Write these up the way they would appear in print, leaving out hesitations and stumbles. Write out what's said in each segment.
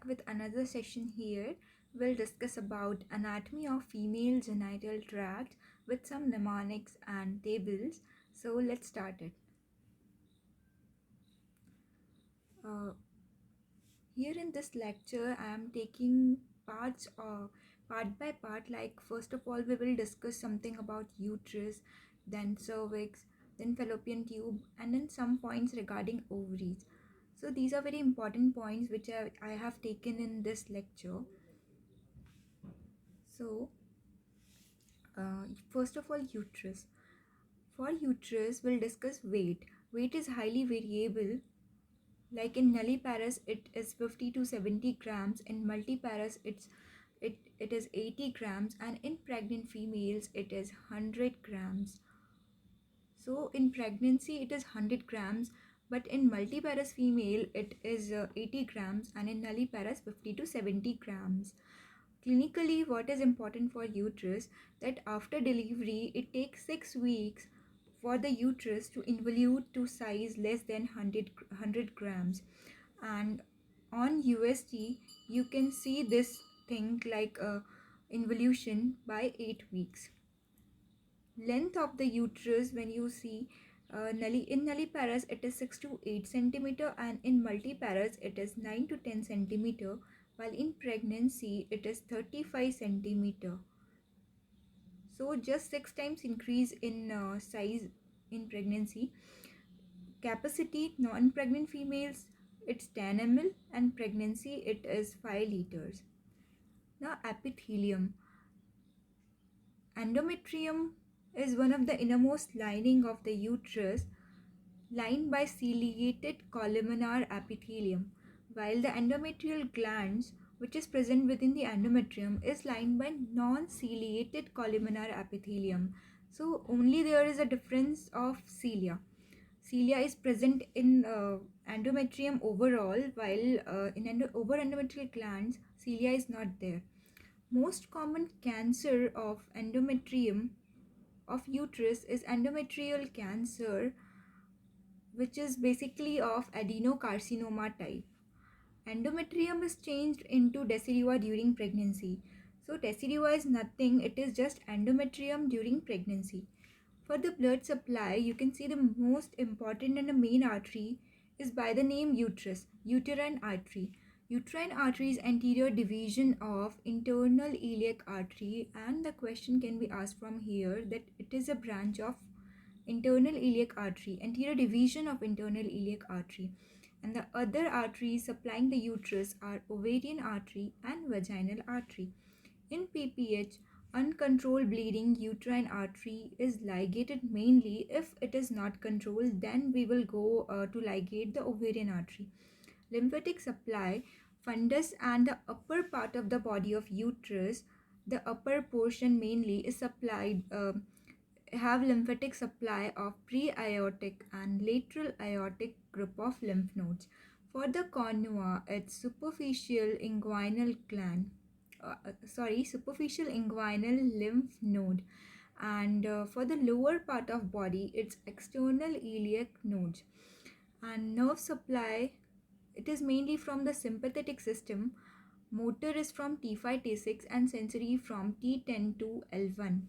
with another session here. We'll discuss about anatomy of female genital tract with some mnemonics and tables. So let's start it. Uh, Here in this lecture, I am taking part by part. Like first of all, we will discuss something about uterus, then cervix, then fallopian tube, and then some points regarding ovaries. So these are very important points which I have taken in this lecture. So first of all, uterus. For uterus, we'll discuss weight. Weight is highly variable. Like in nulliparous, it is 50 to 70 grams. In multiparous, it is 80 grams, and in pregnant females, it is 100 grams. So in pregnancy, it is 100 grams, but in multiparous female, it is 80 grams, and in nulliparous, 50 to 70 grams. Clinically, what is important for uterus that after delivery, it takes 6 weeks for the uterus to involute to size less than 100 grams. And on USG, you can see this thing like involution by 8 weeks. Length of the uterus, when you see in nulliparous it is 6 to 8 centimeter, and in multiparous it is 9 to 10 centimeter, while in pregnancy it is 35 centimeter. So just 6 times increase in size in pregnancy. Capacity, non-pregnant females it's 10 ml, and pregnancy it is 5 liters. Now epithelium. Endometrium is one of the innermost lining of the uterus, lined by ciliated columnar epithelium, while the endometrial glands, which is present within the endometrium, is lined by non-ciliated columnar epithelium. So only there is a difference of cilia. Cilia is present in endometrium overall, while over endometrial glands, cilia is not there. Most common cancer of endometrium of uterus is endometrial cancer, which is basically of adenocarcinoma type. Endometrium is changed into decidua during pregnancy. So decidua is nothing, it is just endometrium during pregnancy. For the blood supply, you can see the most important and the main artery is by the name uterus, uterine artery. Uterine artery is anterior division of internal iliac artery, and the question can be asked from here that it is a branch of internal iliac artery, anterior division of internal iliac artery. And the other arteries supplying the uterus are ovarian artery and vaginal artery. In PPH, uncontrolled bleeding uterine artery is ligated mainly. If it is not controlled, then we will go to ligate the ovarian artery. Lymphatic supply, fundus and the upper part of the body of uterus, the upper portion mainly is supplied, have lymphatic supply of pre-aortic and lateral aortic group of lymph nodes. For the conua, it's superficial inguinal gland. Superficial inguinal lymph node, and for the lower part of body it's external iliac nodes. And nerve supply, it is mainly from the sympathetic system, motor is from T5 T6, and sensory from T10 to L1.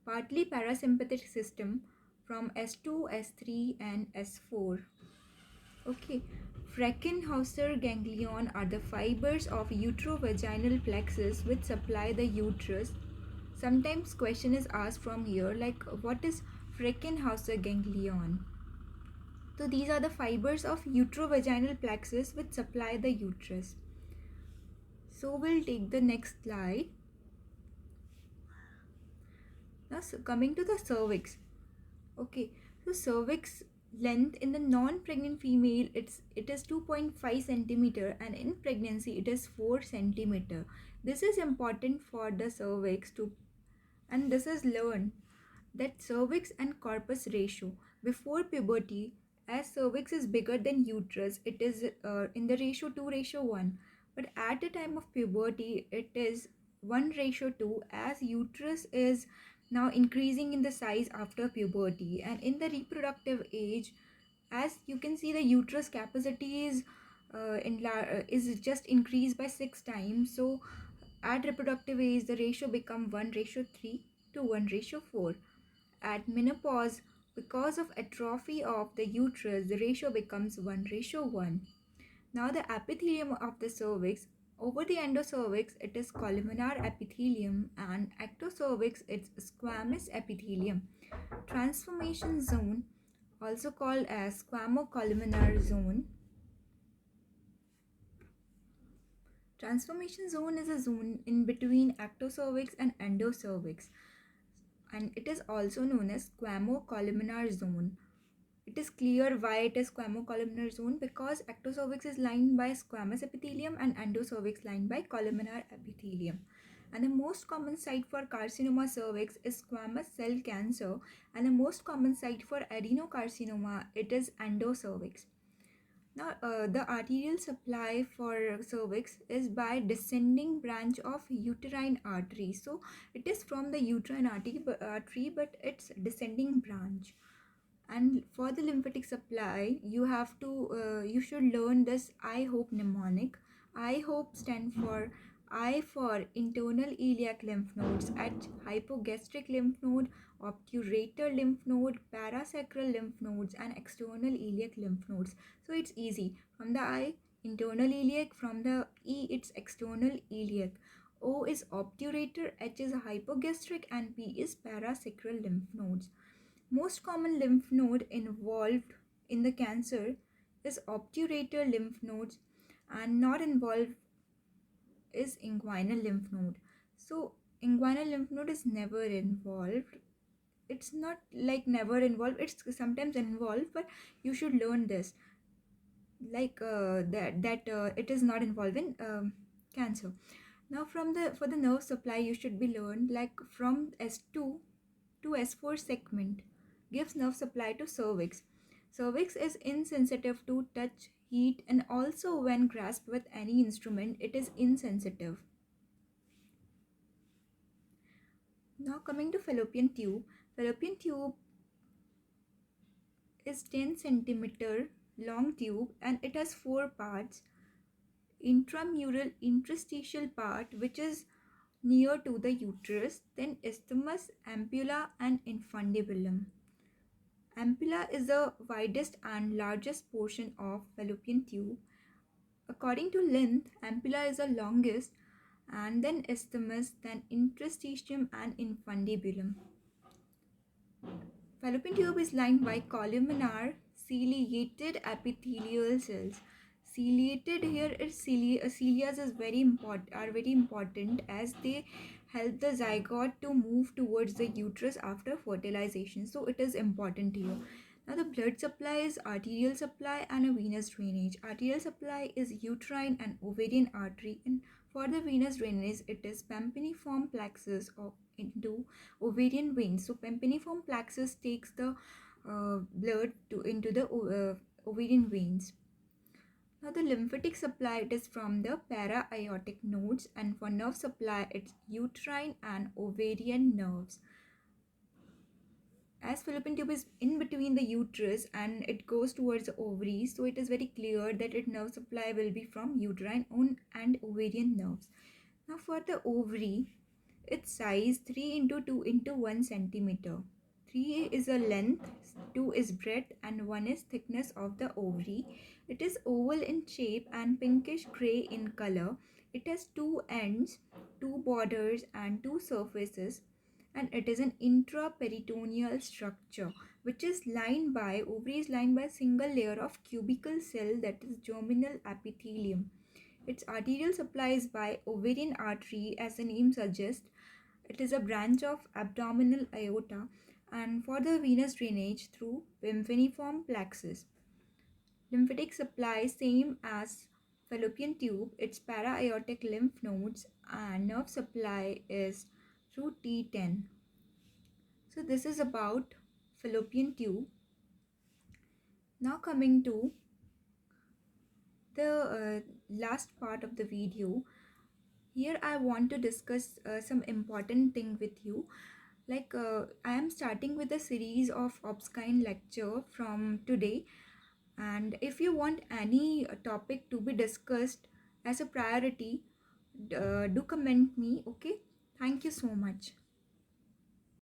Partly parasympathetic system from S2 S3 and S4. Okay, Frankenhauser ganglion are the fibers of uterovaginal plexus which supply the uterus. Sometimes question is asked from here like what is Frankenhauser ganglion? So these are the fibers of uterovaginal plexus which supply the uterus. So we'll take the next slide. Now coming to the cervix. Okay, so cervix length in the non-pregnant female it is 2.5 centimeter, and in pregnancy it is 4 centimeter. This is important for the cervix to, and this is learned that cervix and corpus ratio before puberty, as cervix is bigger than uterus, it is in the ratio 2:1, but at the time of puberty it is 1:2, as uterus is now increasing in the size after puberty. And in the reproductive age, as you can see, the uterus capacity is is just increased by 6 times. So at reproductive age, the ratio become 1:3 to 1:4. At menopause, because of atrophy of the uterus, the ratio becomes 1:1. Now the epithelium of the cervix, over the endocervix it is columnar epithelium, and ectocervix it's squamous epithelium. Transformation zone, also called as squamocolumnar zone. Transformation zone is a zone in between ectocervix and endocervix, and it is also known as squamocolumnar zone. It is clear why it is squamocolumnar zone, because ectocervix is lined by squamous epithelium and endocervix lined by columnar epithelium. And the most common site for carcinoma cervix is squamous cell cancer, and the most common site for adenocarcinoma it is endocervix. Now, the arterial supply for cervix is by descending branch of uterine artery. So, it is from the uterine artery, but it's descending branch. And for the lymphatic supply, you should learn this I hope mnemonic. I hope stand for I for internal iliac lymph nodes, H hypogastric lymph node, obturator lymph node, parasacral lymph nodes, and external iliac lymph nodes. So it's easy. From the I, internal iliac, from the E, it's external iliac. O is obturator, H is hypogastric, and P is parasacral lymph nodes. Most common lymph node involved in the cancer is obturator lymph nodes, and not involved is inguinal lymph node. So inguinal lymph node is never involved. It's not like never involved, it's sometimes involved, but you should learn this, like that it is not involved in cancer. Now from the for the nerve supply, you should be learned like from S2 to S4 segment gives nerve supply to cervix. Cervix is insensitive to touch, heat, and also when grasped with any instrument, it is insensitive. Now coming to fallopian tube. Fallopian tube is 10 centimeter long tube, and it has 4 parts. Intramural interstitial part, which is near to the uterus, then isthmus, ampulla, and infundibulum. Ampulla is the widest and largest portion of fallopian tube. According to length, ampulla is the longest, and then isthmus, then interstitium, and infundibulum. Fallopian tube is lined by columnar ciliated epithelial cells. Ciliated here is cilia is very important as they help the zygote to move towards the uterus after fertilization. So it is important here. Now the blood supply is arterial supply and a venous drainage. Arterial supply is uterine and ovarian artery, and for the venous drainage it is pampiniform plexus into ovarian veins. So pampiniform plexus takes the blood into the ovarian veins. Now the lymphatic supply it is from the para-aortic nodes, and for nerve supply it's uterine and ovarian nerves. As fallopian tube is in between the uterus and it goes towards the ovaries, so it is very clear that its nerve supply will be from uterine and ovarian nerves. Now for the ovary, its size 3 into 2 into 1 centimeter. 3 is a length, 2 is breadth, and 1 is thickness of the ovary. It is oval in shape and pinkish gray in color. It has 2 ends, 2 borders, and 2 surfaces, and it is an intraperitoneal structure which is lined by ovary is lined by a single layer of cubical cell, that is germinal epithelium. Its arterial supply is by ovarian artery, as the name suggests. It is a branch of abdominal aorta, and for the venous drainage through pampiniform plexus. Lymphatic supply same as fallopian tube, its para-aortic lymph nodes, and nerve supply is through T10. So this is about fallopian tube. Now coming to the last part of the video. Here I want to discuss some important thing with you. I am starting with a series of OBGYN lecture from today. And if you want any topic to be discussed as a priority, do comment me. Okay, thank you so much.